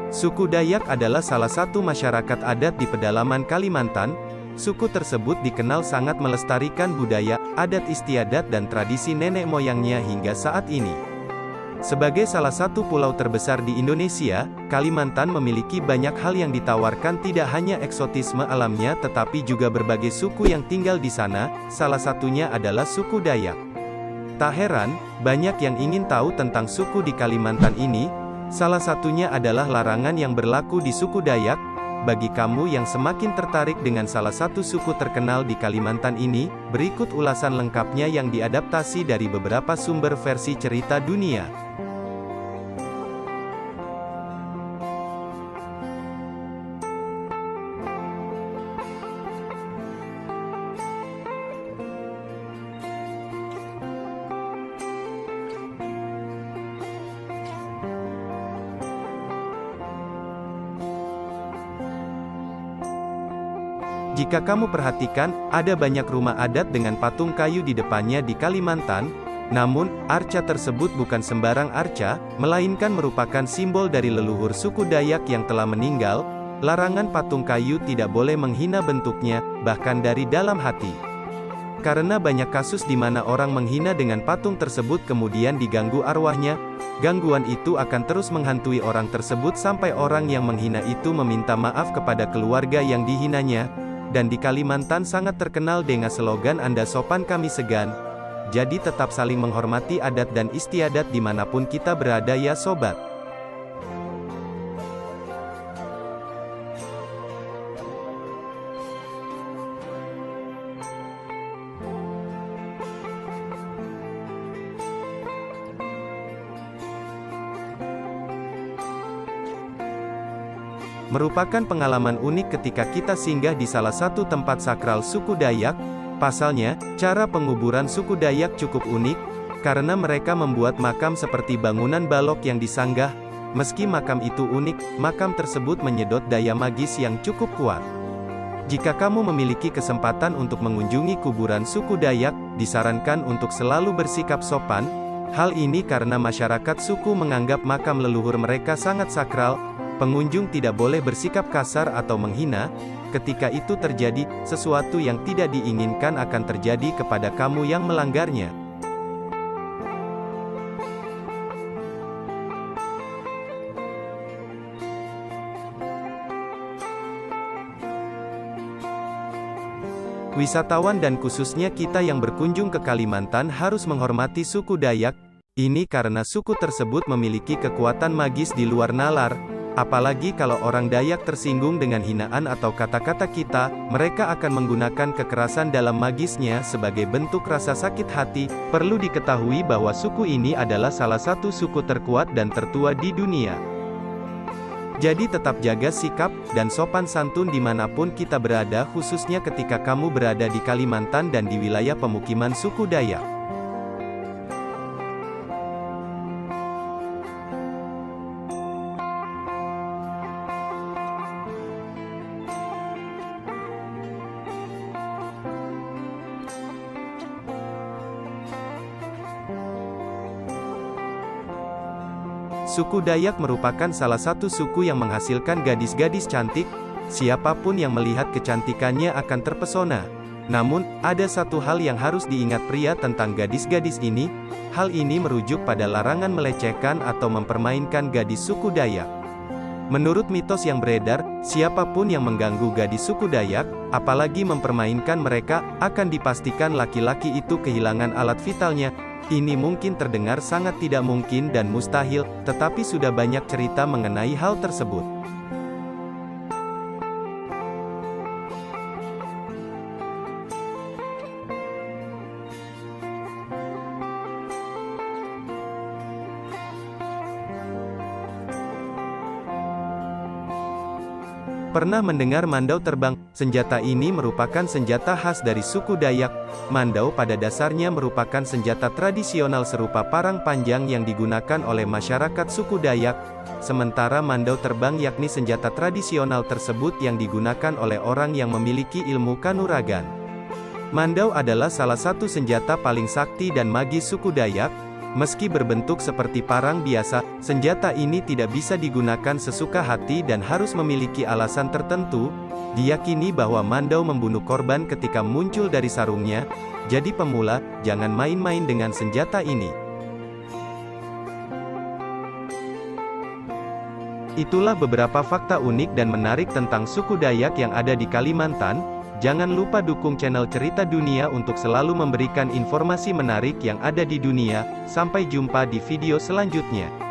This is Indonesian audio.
Suku Dayak adalah salah satu masyarakat adat di pedalaman Kalimantan. Suku tersebut dikenal sangat melestarikan budaya, adat istiadat dan tradisi nenek moyangnya hingga saat ini. Sebagai salah satu pulau terbesar di Indonesia, Kalimantan memiliki banyak hal yang ditawarkan, tidak hanya eksotisme alamnya tetapi juga berbagai suku yang tinggal di sana, salah satunya adalah suku Dayak. Tak heran, banyak yang ingin tahu tentang suku di Kalimantan ini, salah satunya adalah larangan yang berlaku di suku Dayak. Bagi kamu yang semakin tertarik dengan salah satu suku terkenal di Kalimantan ini, berikut ulasan lengkapnya yang diadaptasi dari beberapa sumber versi cerita dunia. Jika kamu perhatikan, ada banyak rumah adat dengan patung kayu di depannya di Kalimantan. Namun, arca tersebut bukan sembarang arca, melainkan merupakan simbol dari leluhur suku Dayak yang telah meninggal. Larangan patung kayu tidak boleh menghina bentuknya, bahkan dari dalam hati. Karena banyak kasus di mana orang menghina dengan patung tersebut kemudian diganggu arwahnya, gangguan itu akan terus menghantui orang tersebut sampai orang yang menghina itu meminta maaf kepada keluarga yang dihinanya. Dan di Kalimantan sangat terkenal dengan slogan "Anda sopan kami segan". Jadi tetap saling menghormati adat dan istiadat dimanapun kita berada ya sobat. Merupakan pengalaman unik ketika kita singgah di salah satu tempat sakral suku Dayak. Pasalnya, cara penguburan suku Dayak cukup unik, karena mereka membuat makam seperti bangunan balok yang disanggah. Meski makam itu unik, makam tersebut menyedot daya magis yang cukup kuat. Jika kamu memiliki kesempatan untuk mengunjungi kuburan suku Dayak, disarankan untuk selalu bersikap sopan. Hal ini karena masyarakat suku menganggap makam leluhur mereka sangat sakral. Pengunjung tidak boleh bersikap kasar atau menghina. Ketika itu terjadi, sesuatu yang tidak diinginkan akan terjadi kepada kamu yang melanggarnya. Wisatawan dan khususnya kita yang berkunjung ke Kalimantan harus menghormati suku Dayak. Ini karena suku tersebut memiliki kekuatan magis di luar nalar. Apalagi kalau orang Dayak tersinggung dengan hinaan atau kata-kata kita, mereka akan menggunakan kekerasan dalam magisnya sebagai bentuk rasa sakit hati. Perlu diketahui bahwa suku ini adalah salah satu suku terkuat dan tertua di dunia. Jadi tetap jaga sikap dan sopan santun dimanapun kita berada, khususnya ketika kamu berada di Kalimantan dan di wilayah pemukiman suku Dayak. Suku Dayak merupakan salah satu suku yang menghasilkan gadis-gadis cantik. Siapapun yang melihat kecantikannya akan terpesona. Namun, ada satu hal yang harus diingat pria tentang gadis-gadis ini. Hal ini merujuk pada larangan melecehkan atau mempermainkan gadis suku Dayak. Menurut mitos yang beredar, siapapun yang mengganggu gadis suku Dayak, apalagi mempermainkan mereka, akan dipastikan laki-laki itu kehilangan alat vitalnya. Ini mungkin terdengar sangat tidak mungkin dan mustahil, tetapi sudah banyak cerita mengenai hal tersebut. Pernah mendengar mandau terbang? Senjata ini merupakan senjata khas dari suku Dayak. Mandau pada dasarnya merupakan senjata tradisional serupa parang panjang yang digunakan oleh masyarakat suku Dayak. Sementara mandau terbang yakni senjata tradisional tersebut yang digunakan oleh orang yang memiliki ilmu kanuragan. Mandau adalah salah satu senjata paling sakti dan magis suku Dayak. Meski berbentuk seperti parang biasa, senjata ini tidak bisa digunakan sesuka hati dan harus memiliki alasan tertentu. Diyakini bahwa Mandau membunuh korban ketika muncul dari sarungnya. Jadi pemula, jangan main-main dengan senjata ini. Itulah beberapa fakta unik dan menarik tentang suku Dayak yang ada di Kalimantan. Jangan lupa dukung channel Cerita Dunia untuk selalu memberikan informasi menarik yang ada di dunia. Sampai jumpa di video selanjutnya.